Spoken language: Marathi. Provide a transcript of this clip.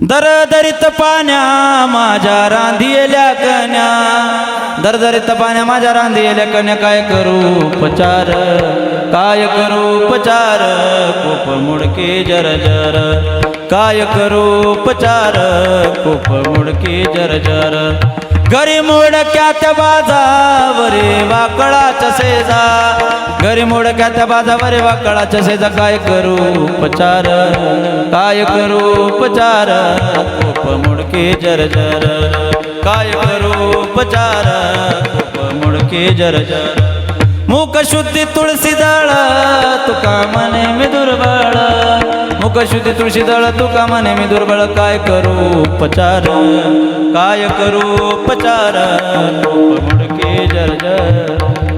दरदरीत पाण्या माझ्या रांधियेल्या कन्या, दरदरीत पाण्या माझ्या रांधियेल्या कन्या, काय करू उपचार, काय करू उपचार, कोप मुडके जरजर, काय करू उपचार, कोप मुडके जरजर. घरी मोडक्यात बाजावरे वाकळाच्या सेजा, घरी मोडक्यात बाजावरे वाकळाच्या सेजा, काय करू उपचार, काय करू उपचार, कोप मुडके जरजर, काय करू उपचार, कोप मुडके जरजर. मुख शुद्धी तुळशी दळ तुका मने मी दुर्बळ, मुख शुद्धी तुळशी दळ तुका मने मी दुर्बळ, काय करू उपचार, काय करू उपचार, कोप मुडके जरजर.